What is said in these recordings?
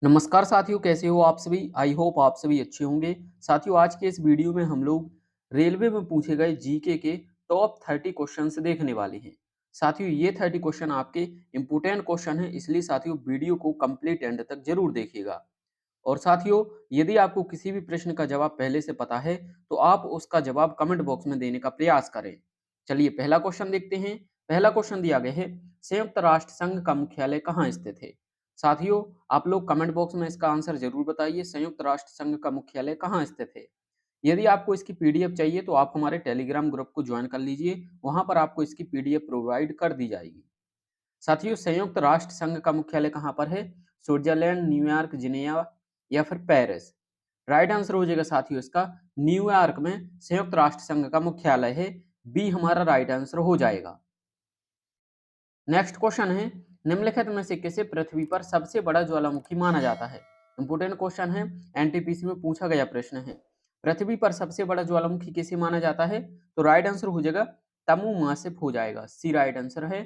नमस्कार साथियों, कैसे हो आप सभी। आई होप आप सभी अच्छे होंगे। साथियों, आज के इस वीडियो में हम लोग रेलवे में पूछे गए जीके के टॉप 30 क्वेश्चन देखने वाले हैं। साथियों, ये 30 क्वेश्चन आपके इम्पोर्टेंट क्वेश्चन है, इसलिए साथियों वीडियो को कंप्लीट एंड तक जरूर देखिएगा। और साथियों, यदि आपको किसी भी प्रश्न का जवाब पहले से पता है तो आप उसका जवाब कमेंट बॉक्स में देने का प्रयास करें। चलिए पहला क्वेश्चन देखते हैं। पहला क्वेश्चन दिया गया है, संयुक्त राष्ट्र संघ का मुख्यालय कहाँ स्थित है। साथियों, आप लोग कमेंट बॉक्स में इसका आंसर जरूर बताइए, संयुक्त राष्ट्र संघ का मुख्यालय कहाँ स्थित है। यदि आपको इसकी पीडीएफ चाहिए तो आप हमारे टेलीग्राम ग्रुप को ज्वाइन कर लीजिए, वहां पर आपको इसकी पीडीएफ प्रोवाइड कर दी जाएगी। साथियों, संयुक्त राष्ट्र संघ का मुख्यालय कहाँ पर है। स्विट्जरलैंड, न्यूयॉर्क, जिनेवा या फिर पेरिस। राइट आंसर हो जाएगा साथियों इसका न्यूयॉर्क में संयुक्त राष्ट्र संघ का मुख्यालय है। बी हमारा राइट आंसर हो जाएगा। नेक्स्ट क्वेश्चन है, निम्नलिखित में से किसे पृथ्वी पर सबसे बड़ा ज्वालामुखी माना जाता है। इंपोर्टेंट क्वेश्चन है, एनटीपीसी में पूछा गया प्रश्न है। पृथ्वी पर सबसे बड़ा ज्वालामुखी किसे माना जाता है, तो राइट आंसर हो जाएगा तमु मासिफ हो जाएगा, सी राइट आंसर है।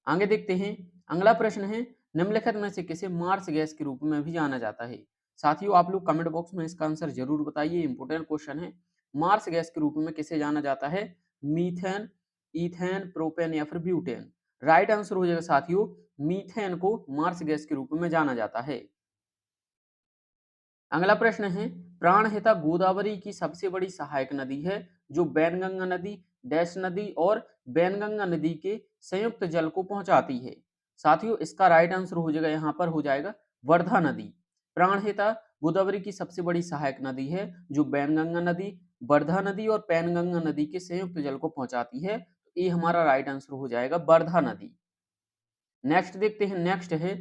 आगे देखते हैं। अगला प्रश्न है, निम्नलिखित में से किसे मार्स गैस के रूप में भी जाना जाता है। साथियों, आप लोग कमेंट बॉक्स में इसका आंसर जरूर बताइए, इंपोर्टेंट क्वेश्चन है। मार्स गैस के रूप में किसे जाना जाता है, मीथेन, इथेन, प्रोपेन या फिर ब्यूटेन। राइट आंसर हो जाएगा साथियों, मीथेन को मार्स गैस के रूप में जाना जाता है। अगला प्रश्न है, प्राणहिता गोदावरी की सबसे बड़ी सहायक नदी है जो बैनगंगा नदी, डैश नदी और बैनगंगा नदी के संयुक्त जल को पहुंचाती है। साथियों, इसका राइट आंसर हो जाएगा, यहाँ पर हो जाएगा वर्धा नदी। प्राणहिता गोदावरी की सबसे बड़ी सहायक नदी है जो बैनगंगा नदी, वर्धा नदी और पैनगंगा नदी के संयुक्त जल को पहुंचाती है। तो ये हमारा राइट आंसर हो जाएगा वर्धा नदी। नेक्स्ट देखते हैं। नेक्स्ट है,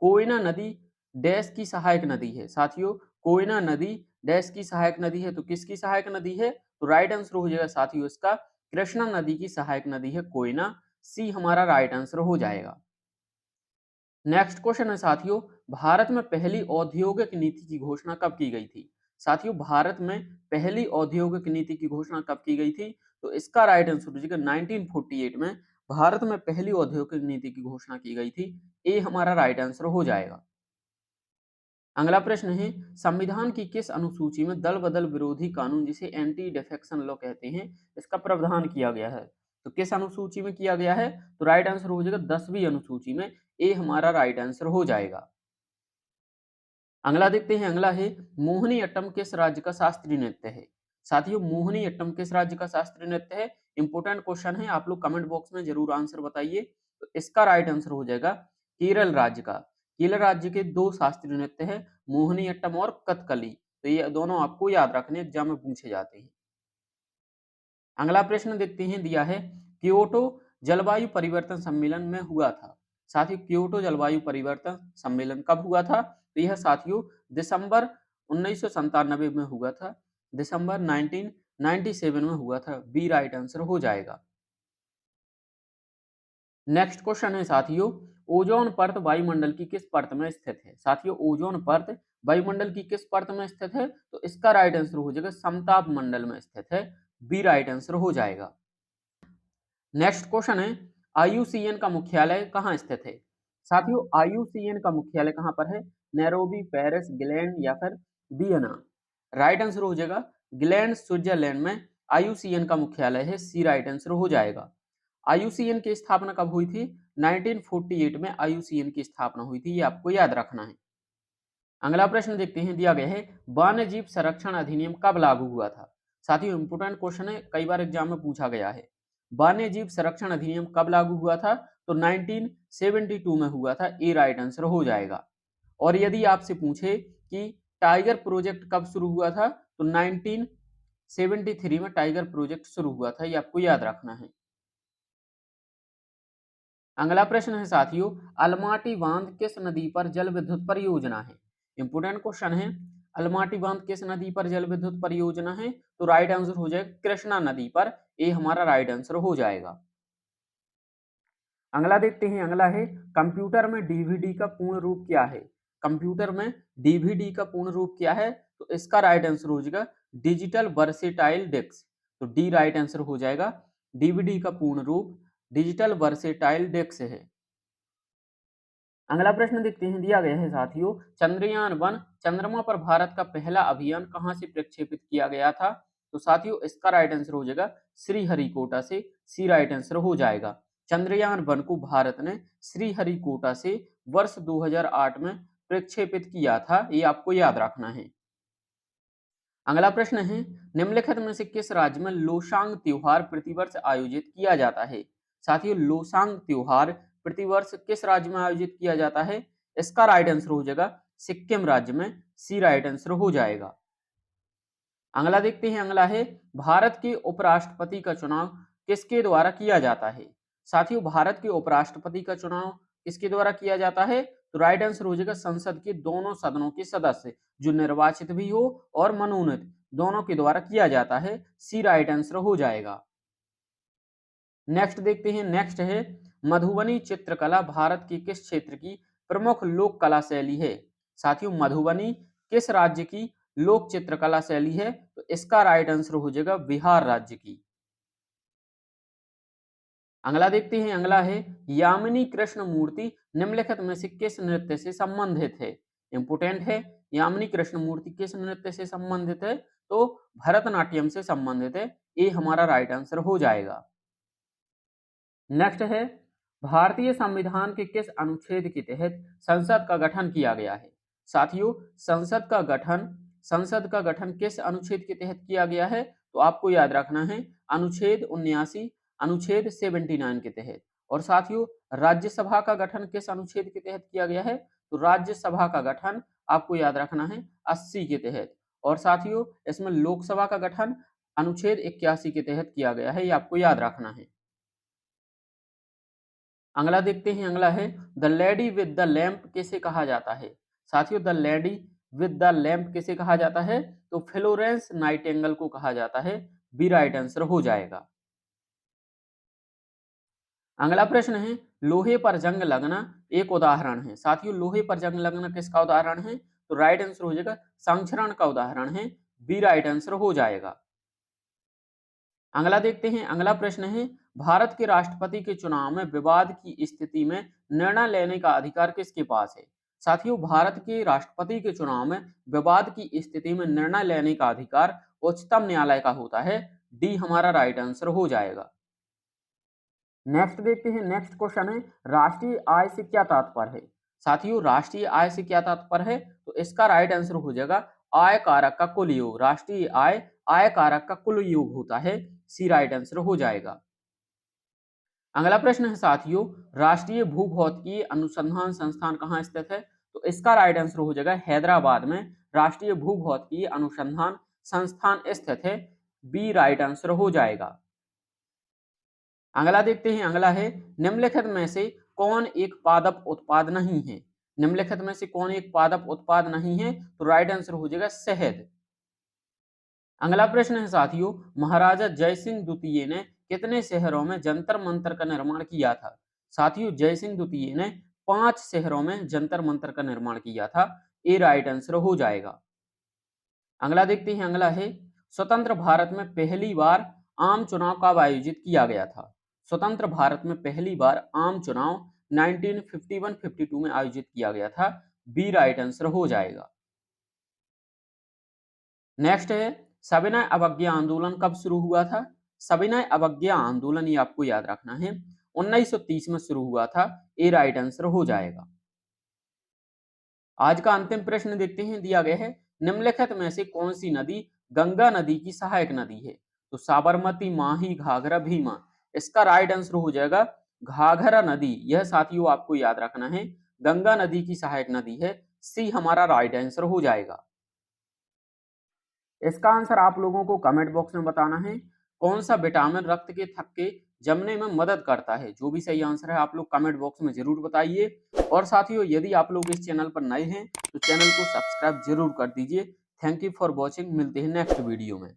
कोयना नदी डैश की सहायक नदी है। साथियों, कोयना नदी डैश की सहायक नदी है, तो किसकी सहायक नदी है, तो राइट आंसर हो जाएगा साथियों इसका कृष्णा नदी की सहायक नदी है कोयना, सी हमारा राइट आंसर हो जाएगा। नेक्स्ट क्वेश्चन है साथियों, भारत में पहली औद्योगिक नीति की घोषणा कब की गई थी। साथियों, भारत में पहली औद्योगिक नीति की घोषणा कब की गई थी, तो इसका राइट आंसर हो जाएगा 1948 में भारत में पहली औद्योगिक नीति की घोषणा की गई थी। ए हमारा राइट आंसर हो जाएगा। अगला प्रश्न है, संविधान की किस अनुसूची में दल बदल विरोधी कानून, जिसे एंटी डिफेक्शन लॉ कहते हैं, इसका प्रावधान किया गया है। तो किस अनुसूची में किया गया है, तो राइट आंसर हो जाएगा 10वीं अनुसूची में। ए हमारा राइट आंसर हो जाएगा। अगला देखते हैं। अगला है, मोहिनी अट्टम किस राज्य का शास्त्रीय नृत्य है। साथियों, मोहिनी अट्टम किस राज्य का शास्त्रीय नृत्य है। इंपोर्टेंट क्वेश्चन है, आप लोग कमेंट बॉक्स में जरूर आंसर बताइए। तो इसका राइट आंसर हो जाएगा केरल राज्य का। केरल राज्य के दो शास्त्रीय नृत्य है, मोहिनी अट्टम और कथकली। तो ये दोनों आपको याद रखने, एग्जाम में पूछे जाते हैं। अगला प्रश्न देखते हैं, दिया है, क्योटो जलवायु परिवर्तन सम्मेलन में हुआ था। साथियों, क्योटो जलवायु परिवर्तन सम्मेलन कब हुआ था, तो यह साथियों दिसंबर 1997 में हुआ था। दिसंबर 1997 में हुआ था। बी राइट आंसर हो जाएगा। नेक्स्ट क्वेश्चन है साथियों, ओजोन परत वायुमंडल की किस परत में स्थित है। साथियों, ओजोन परत वायुमंडल की किस परत में स्थित है, तो इसका राइट आंसर हो जाएगा समताप मंडल में स्थित है। बी राइट आंसर हो जाएगा। नेक्स्ट क्वेश्चन है, आईयूसीएन का मुख्यालय कहाँ स्थित है। साथियों, आईयूसीएन का मुख्यालय कहाँ पर है, नैरोबी, पेरिस, ग्लैंड या फिर वियना। राइट आंसर हो जाएगा ग्लैंड, स्विट्जरलैंड में आईयूसीएन का मुख्यालय है। सी राइट आंसर हो जाएगा। आईयूसीएन की स्थापना कब हुई थी, 1948 में आईयूसीएन की स्थापना हुई थी, ये आपको याद रखना है। अगला प्रश्न देखते हैं, दिया गया है, वन्य जीव संरक्षण अधिनियम कब लागू हुआ था। साथियों, इंपोर्टेंट क्वेश्चन है, कई बार एग्जाम में पूछा गया है। वन्य जीव संरक्षण अधिनियम कब लागू हुआ था, तो 1972 में हुआ था। ए राइट आंसर हो जाएगा। और यदि आपसे पूछे कि टाइगर प्रोजेक्ट कब शुरू हुआ था, तो 1973 में टाइगर प्रोजेक्ट शुरू हुआ था, ये आपको याद रखना है। अगला प्रश्न है साथियों, अलमाटी बांध किस नदी पर जल विद्युत परियोजना है। इंपोर्टेंट क्वेश्चन है, अलमाटी बांध किस नदी पर जल विद्युत परियोजना है, तो राइट आंसर हो जाएगा कृष्णा नदी पर। ए हमारा राइट आंसर हो जाएगा। अगला देखते हैं। अगला है, कंप्यूटर में डीवीडी का पूर्ण रूप क्या है। कंप्यूटर में डीवीडी का पूर्ण रूप क्या है, तो इसका राइट आंसर हो जाएगा डिजिटल वर्सेटाइल डिस्क। तो डी राइट आंसर हो जाएगा। डीवीडी का पूर्ण रूप डिजिटल वर्सेटाइल डिस्क है। अगला प्रश्न देखते हैं, दिया गया है साथियों, चंद्रयान-1 चंद्रमा पर भारत का पहला अभियान कहां से प्रक्षेपित किया गया था? तो साथियों इसका राइट आंसर हो जाएगा श्रीहरिकोटा से। सी राइट आंसर हो जाएगा। चंद्रयान-1 को भारत ने श्रीहरिकोटा से वर्ष 2008 में प्रक्षेपित किया था, ये आपको याद रखना है। अगला प्रश्न है, निम्नलिखित में से किस राज्य में लोसांग त्योहार प्रतिवर्ष आयोजित किया जाता है? साथियों लोसांग त्योहार प्रतिवर्ष किस राज्य में आयोजित किया जाता है? इसका राइट आंसर हो जाएगा सिक्किम राज्य में। सी राइट आंसर हो जाएगा। अगला देखते हैं, अगला है, भारत के उपराष्ट्रपति का चुनाव किसके द्वारा किया जाता है? साथियों भारत के उपराष्ट्रपति का चुनाव किसके द्वारा किया जाता है? तो राइट आंसर हो जाएगा संसद के दोनों सदनों के सदस्य जो निर्वाचित भी हो और मनोनीत दोनों के द्वारा किया जाता है। सी राइट आंसर हो जाएगा। नेक्स्ट देखते हैं, नेक्स्ट है, मधुबनी चित्रकला भारत के किस क्षेत्र की प्रमुख लोक कला शैली है? साथियों मधुबनी किस राज्य की लोक चित्रकला शैली है? तो इसका राइट आंसर हो जाएगा बिहार राज्य की। अगला देखते हैं, अगला है, यामिनी कृष्ण मूर्ति निम्नलिखित में से किस नृत्य से संबंधित है? इंपोर्टेंट है, यामिनी कृष्ण मूर्ति किस नृत्य से संबंधित है? तो भरतनाट्यम से संबंधित है। ये हमारा राइट आंसर हो जाएगा। नेक्स्ट है, भारतीय संविधान के किस अनुच्छेद के तहत संसद का गठन किया गया है? साथियों संसद का गठन किस अनुच्छेद के तहत किया गया है? तो आपको याद रखना है अनुच्छेद 79, अनुच्छेद 79 के तहत। और साथियों राज्यसभा का गठन किस अनुच्छेद के तहत किया गया है? तो राज्यसभा का गठन आपको याद रखना है 80 के तहत। और साथियों इसमें लोकसभा का गठन अनुच्छेद 81 के तहत किया गया है, ये आपको याद रखना है। अगला देखते हैं, अगला है, the lady with the lamp किसे कहा जाता है? साथियों the lady with the lamp किसे कहा जाता है? तो फ्लोरेंस नाइटिंगेल को कहा जाता है। बी राइट आंसर हो जाएगा। अगला प्रश्न है, लोहे पर जंग लगना एक उदाहरण है। साथियों लोहे पर जंग लगना किसका उदाहरण है? तो राइट आंसर हो जाएगा संक्षरण का उदाहरण है। बी राइट आंसर हो जाएगा। अगला देखते हैं, अगला प्रश्न है, भारत के राष्ट्रपति के चुनाव में विवाद की स्थिति में निर्णय लेने का अधिकार किसके पास है? साथियों भारत के राष्ट्रपति के चुनाव में विवाद की स्थिति में निर्णय लेने का अधिकार उच्चतम न्यायालय का होता है। डी हमारा राइट आंसर हो जाएगा। नेक्स्ट देखते हैं, नेक्स्ट क्वेश्चन है, राष्ट्रीय आय से क्या तात्पर्य है? साथियों राष्ट्रीय आय से क्या तात्पर्य है? तो इसका राइट आंसर हो जाएगा आय कारक का कुल योग। राष्ट्रीय आय आय कारक का कुल योग होता है। सी राइट आंसर हो जाएगा। अगला प्रश्न है साथियों, राष्ट्रीय भूभौतिकीय अनुसंधान संस्थान कहाँ स्थित है? तो इसका राइट आंसर हो जाएगा हैदराबाद में राष्ट्रीय भूभौतिकीय अनुसंधान संस्थान स्थित है। बी राइट आंसर हो जाएगा। अगला देखते हैं, अगला है, निम्नलिखित में से कौन एक पादप उत्पाद नहीं है? निम्नलिखित में से कौन एक पादप उत्पाद नहीं है? तो राइट आंसर हो जाएगा शहद। अगला प्रश्न है साथियों, महाराजा जयसिंह द्वितीय ने कितने शहरों में जंतर मंतर का निर्माण किया था? साथियों जयसिंह द्वितीय ने 5 शहरों में जंतर मंतर का निर्माण किया था। ए राइट आंसर हो जाएगा। अगला देखते हैं, अगला है, स्वतंत्र भारत में पहली बार आम चुनाव कब आयोजित किया गया था? स्वतंत्र भारत में पहली बार आम चुनाव 1951-52 में आयोजित किया गया था। बी राइट आंसर हो जाएगा। नेक्स्ट है, सविनय अवज्ञा आंदोलन कब शुरू हुआ था? सविनय अवज्ञा आंदोलन ये आपको याद रखना है 1930 में शुरू हुआ था। ए राइट आंसर हो जाएगा। आज का अंतिम प्रश्न देखते हैं, दिया गया है, निम्नलिखित में से कौन सी नदी गंगा नदी की सहायक नदी है? तो साबरमती, माही, घाघरा, भीमा। इसका राइट आंसर हो जाएगा घाघरा नदी। यह साथियों आपको याद रखना है गंगा नदी की सहायक नदी है। सी हमारा राइट आंसर हो जाएगा। इसका आंसर आप लोगों को कमेंट बॉक्स में बताना है। कौन सा विटामिन रक्त के थक्के जमने में मदद करता है? जो भी सही आंसर है आप लोग कमेंट बॉक्स में जरूर बताइए। और साथियों यदि आप लोग इस चैनल पर नए हैं तो चैनल को सब्सक्राइब जरूर कर दीजिए। Thank you for watching. मिलते हैं नेक्स्ट वीडियो में।